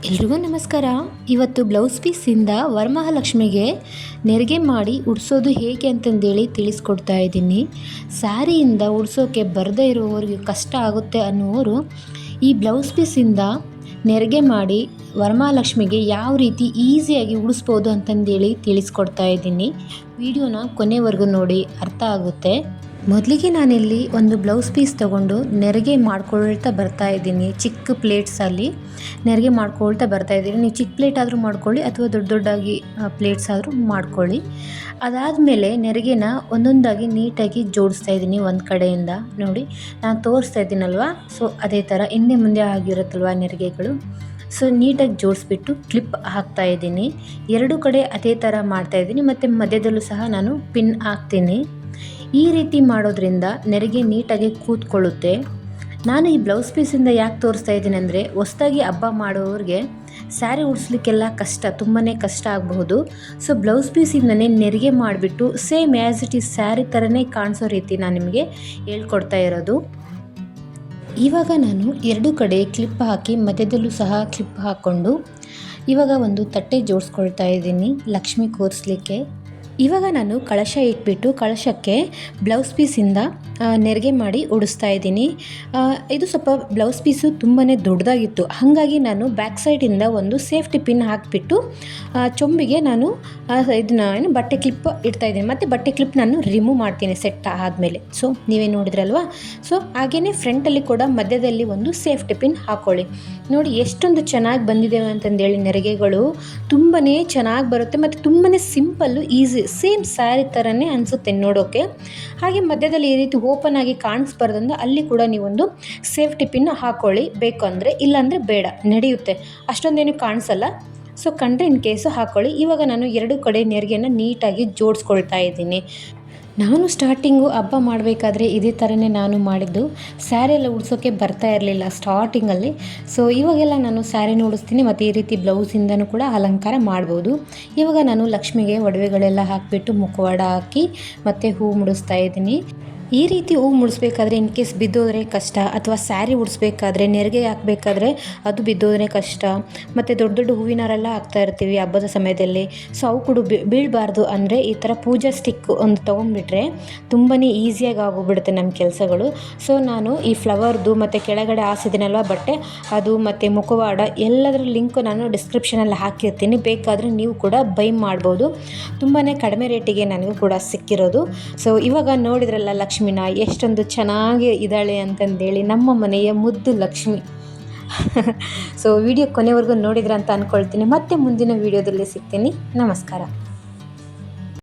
ಎಲ್ರಿಗೂ ನಮಸ್ಕಾರ. ಇವತ್ತು ಬ್ಲೌಸ್ ಪೀಸಿಂದ ವರಮಹಾಲಕ್ಷ್ಮಿಗೆ ನೆರಿಗೆ ಮಾಡಿ ಉಡಿಸೋದು ಹೇಗೆ ಅಂತಂದೇಳಿ ತಿಳಿಸ್ಕೊಡ್ತಾ ಇದ್ದೀನಿ. ಸ್ಯಾರಿಯಿಂದ ಉಡಿಸೋಕ್ಕೆ ಬರದೇ ಇರೋವ್ರಿಗೆ ಕಷ್ಟ ಆಗುತ್ತೆ ಅನ್ನುವರು ಈ ಬ್ಲೌಸ್ ಪೀಸಿಂದ ನೆರಿಗೆ ಮಾಡಿ ವರಮಹಾಲಕ್ಷ್ಮಿಗೆ ಯಾವ ರೀತಿ ಈಸಿಯಾಗಿ ಉಡಿಸ್ಬೋದು ಅಂತಂದೇಳಿ ತಿಳಿಸ್ಕೊಡ್ತಾ ಇದ್ದೀನಿ. ವಿಡಿಯೋನ ಕೊನೆವರೆಗೂ ನೋಡಿ, ಅರ್ಥ ಆಗುತ್ತೆ. ಮೊದಲಿಗೆ ನಾನಿಲ್ಲಿ ಒಂದು ಬ್ಲೌಸ್ ಪೀಸ್ ತೊಗೊಂಡು ನೆರಿಗೆ ಮಾಡ್ಕೊಳ್ತಾ ಬರ್ತಾ ಇದ್ದೀನಿ. ಚಿಕ್ಕ ಪ್ಲೇಟ್ಸಲ್ಲಿ ನೆರಿಗೆ ಮಾಡ್ಕೊಳ್ತಾ ಬರ್ತಾ ಇದ್ದೀನಿ. ನೀವು ಚಿಕ್ಕ ಪ್ಲೇಟ್ ಆದರೂ ಮಾಡ್ಕೊಳ್ಳಿ ಅಥವಾ ದೊಡ್ಡದಾಗಿ ಪ್ಲೇಟ್ಸ್ ಆದರೂ ಮಾಡ್ಕೊಳ್ಳಿ. ಅದಾದಮೇಲೆ ನೆರಿಗೆನ ಒಂದೊಂದಾಗಿ ನೀಟಾಗಿ ಜೋಡಿಸ್ತಾ ಇದ್ದೀನಿ ಒಂದು ಕಡೆಯಿಂದ. ನೋಡಿ, ನಾನು ತೋರಿಸ್ತಾ ಇದ್ದೀನಲ್ವ, ಸೊ ಅದೇ ಥರ ಹಿಂದೆ ಮುಂದೆ ಆಗಿರುತ್ತಲ್ವ ನೆರಿಗೆಗಳು. ಸೊ ನೀಟಾಗಿ ಜೋಡಿಸ್ಬಿಟ್ಟು ಕ್ಲಿಪ್ ಹಾಕ್ತಾ ಇದ್ದೀನಿ. ಎರಡು ಕಡೆ ಅದೇ ಥರ ಮಾಡ್ತಾಯಿದ್ದೀನಿ ಮತ್ತು ಮಧ್ಯದಲ್ಲೂ ಸಹ ನಾನು ಪಿನ್ ಹಾಕ್ತೀನಿ. ಈ ರೀತಿ ಮಾಡೋದ್ರಿಂದ ನೆರಿಗೆ ನೀಟಾಗಿ ಕೂತ್ಕೊಳ್ಳುತ್ತೆ. ನಾನು ಈ ಬ್ಲೌಸ್ ಪೀಸಿಂದ ಯಾಕೆ ತೋರಿಸ್ತಾ ಇದ್ದೀನಿ ಅಂದರೆ, ಹೊಸದಾಗಿ ಹಬ್ಬ ಮಾಡೋರಿಗೆ ಸ್ಯಾರಿ ಉಡಿಸ್ಲಿಕ್ಕೆಲ್ಲ ತುಂಬಾ ಕಷ್ಟ ಆಗಬಹುದು. ಸೊ ಬ್ಲೌಸ್ ಪೀಸಿಂದನೇ ನೆರಿಗೆ ಮಾಡಿಬಿಟ್ಟು same as it is sari ಥರನೇ ಕಾಣಿಸೋ ರೀತಿ ನಾನು ನಿಮಗೆ ಹೇಳ್ಕೊಡ್ತಾ ಇರೋದು. ಇವಾಗ ನಾನು ಎರಡು ಕಡೆ ಕ್ಲಿಪ್ ಹಾಕಿ ಮಧ್ಯದಲ್ಲೂ ಸಹ ಕ್ಲಿಪ್ ಹಾಕ್ಕೊಂಡು ಇವಾಗ ಒಂದು ತಟ್ಟೆ ಜೋಡಿಸ್ಕೊಳ್ತಾ ಇದ್ದೀನಿ ಲಕ್ಷ್ಮಿ ಕೂರಿಸ್ಲಿಕ್ಕೆ. ಇವಾಗ ನಾನು ಕಳಶ ಇಟ್ಬಿಟ್ಟು ಕಳಶಕ್ಕೆ ಬ್ಲೌಸ್ ಪೀಸಿಂದ ನೆರಿಗೆ ಮಾಡಿ ಉಡಿಸ್ತಾ ಇದ್ದೀನಿ. ಇದು ಸ್ವಲ್ಪ ಬ್ಲೌಸ್ ಪೀಸು ತುಂಬಾ ದೊಡ್ಡದಾಗಿತ್ತು, ಹಾಗಾಗಿ ನಾನು ಬ್ಯಾಕ್ ಸೈಡಿಂದ ಒಂದು ಸೇಫ್ಟಿ ಪಿನ್ ಹಾಕಿಬಿಟ್ಟು ಚೊಂಬಿಗೆ ನಾನು ಇದನ್ನ ಬಟ್ಟೆ ಕ್ಲಿಪ್ ಇಡ್ತಾಯಿದ್ದೀನಿ. ಮತ್ತು ಬಟ್ಟೆ ಕ್ಲಿಪ್ ನಾನು ರಿಮೂವ್ ಮಾಡ್ತೀನಿ ಸೆಟ್ ಆದಮೇಲೆ. ಸೊ ನೀವೇ ನೋಡಿದ್ರಲ್ವ. ಸೊ ಹಾಗೆಯೇ ಫ್ರಂಟಲ್ಲಿ ಕೂಡ ಮಧ್ಯದಲ್ಲಿ ಒಂದು ಸೇಫ್ಟಿ ಪಿನ್ ಹಾಕ್ಕೊಳ್ಳಿ. ನೋಡಿ ಎಷ್ಟೊಂದು ಚೆನ್ನಾಗಿ ಬಂದಿದೆ ಅಂತಂದೇಳಿ ನೆರಿಗೆಗಳು ತುಂಬಾ ಚೆನ್ನಾಗಿ ಬರುತ್ತೆ ಮತ್ತು ತುಂಬಾ ಸಿಂಪಲ್ಲು, ಈಸಿ, ಸೇಮ್ ಸ್ಯಾರಿ ಥರನೇ ಅನಿಸುತ್ತೆ ನೋಡೋಕ್ಕೆ. ಹಾಗೆ ಮಧ್ಯದಲ್ಲಿ ಈ ರೀತಿ ಓಪನ್ ಆಗಿ ಕಾಣಿಸ್ಬಾರ್ದಂದ್ರೆ ಅಲ್ಲಿ ಕೂಡ ನೀವೊಂದು ಸೇಫ್ಟಿ ಪಿನ್ ಹಾಕ್ಕೊಳ್ಳಿ ಬೇಕು ಅಂದರೆ, ಇಲ್ಲಾಂದರೆ ಬೇಡ, ನಡೆಯುತ್ತೆ, ಅಷ್ಟೊಂದೇನು ಕಾಣಿಸಲ್ಲ. ಸೊ ಕಂಡ್ರೆ ಇನ್ ಕೇಸು ಹಾಕ್ಕೊಳ್ಳಿ. ಇವಾಗ ನಾನು ಎರಡು ಕಡೆ ನೆರಿಗೆನ ನೀಟಾಗಿ ಜೋಡಿಸ್ಕೊಳ್ತಾ ಇದ್ದೀನಿ. ನಾನು ಸ್ಟಾರ್ಟಿಂಗು ಹಬ್ಬ ಮಾಡಬೇಕಾದ್ರೆ ಇದೇ ಥರನೇ ನಾನು ಮಾಡಿದ್ದು. ಸ್ಯಾರಿ ಎಲ್ಲ ಉಡಿಸೋಕ್ಕೆ ಬರ್ತಾ ಇರಲಿಲ್ಲ ಸ್ಟಾರ್ಟಿಂಗಲ್ಲಿ. ಸೊ ಇವಾಗೆಲ್ಲ ನಾನು ಸ್ಯಾರಿನ ಉಡಿಸ್ತೀನಿ ಮತ್ತು ಈ ರೀತಿ ಬ್ಲೌಸಿಂದನೂ ಕೂಡ ಅಲಂಕಾರ ಮಾಡ್ಬೋದು. ಇವಾಗ ನಾನು ಲಕ್ಷ್ಮಿಗೆ ಒಡವೆಗಳೆಲ್ಲ ಹಾಕಿಬಿಟ್ಟು ಮುಖವಾಡ ಹಾಕಿ ಮತ್ತು ಹೂ ಮುಡಿಸ್ತಾ ಇದ್ದೀನಿ. ಈ ರೀತಿ ಹೂ ಮುಡಿಸ್ಬೇಕಾದ್ರೆ ಇನ್ ಕೇಸ್ ಬಿದ್ದೋದ್ರೆ ಕಷ್ಟ, ಅಥವಾ ಸ್ಯಾರಿ ಉಡಿಸ್ಬೇಕಾದ್ರೆ ನೆರಿಗೆ ಹಾಕಬೇಕಾದ್ರೆ ಅದು ಬಿದ್ದೋದ್ರೆ ಕಷ್ಟ. ಮತ್ತು ದೊಡ್ಡ ದೊಡ್ಡ ಹೂವಿನಾರೆಲ್ಲ ಹಾಕ್ತಾ ಇರ್ತೀವಿ ಹಬ್ಬದ ಸಮಯದಲ್ಲಿ. ಸೊ ಅವು ಕೂಡ ಬೀಳಬಾರ್ದು ಅಂದರೆ ಈ ಥರ ಪೂಜಾ ಸ್ಟಿಕ್ ಒಂದು ತೊಗೊಂಡ್ಬಿಟ್ರೆ ತುಂಬಾ ಈಸಿಯಾಗಿ ಆಗೋಗ್ಬಿಡುತ್ತೆ ನಮ್ಮ ಕೆಲಸಗಳು. ಸೊ ನಾನು ಈ ಫ್ಲವರ್ದು ಮತ್ತು ಕೆಳಗಡೆ ಹಾಸಿದ್ದೀನಲ್ವ ಬಟ್ಟೆ, ಅದು ಮತ್ತು ಮುಖವಾಡ ಎಲ್ಲದರ ಲಿಂಕು ನಾನು ಡಿಸ್ಕ್ರಿಪ್ಷನಲ್ಲಿ ಹಾಕಿರ್ತೀನಿ. ಬೇಕಾದರೆ ನೀವು ಕೂಡ ಬೈ ಮಾಡ್ಬೋದು. ತುಂಬಾ ಕಡಿಮೆ ರೇಟಿಗೆ ನನಗೂ ಕೂಡ ಸಿಕ್ಕಿರೋದು. ಸೊ ಇವಾಗ ನೋಡಿದ್ರಲ್ಲ ಲಕ್ಷ್ಮಿನ ಎಷ್ಟೊಂದು ಚೆನ್ನಾಗಿ ಇದ್ದಾಳೆ ಅಂತಂದೇಳಿ, ನಮ್ಮ ಮನೆಯ ಮುದ್ದು ಲಕ್ಷ್ಮಿ. ಸೊ ವಿಡಿಯೋ ಕೊನೆವರೆಗೂ ನೋಡಿದ್ರ ಅಂತ ಅಂದ್ಕೊಳ್ತೀನಿ. ಮತ್ತೆ ಮುಂದಿನ ವಿಡಿಯೋದಲ್ಲಿ ಸಿಗ್ತೀನಿ. ನಮಸ್ಕಾರ.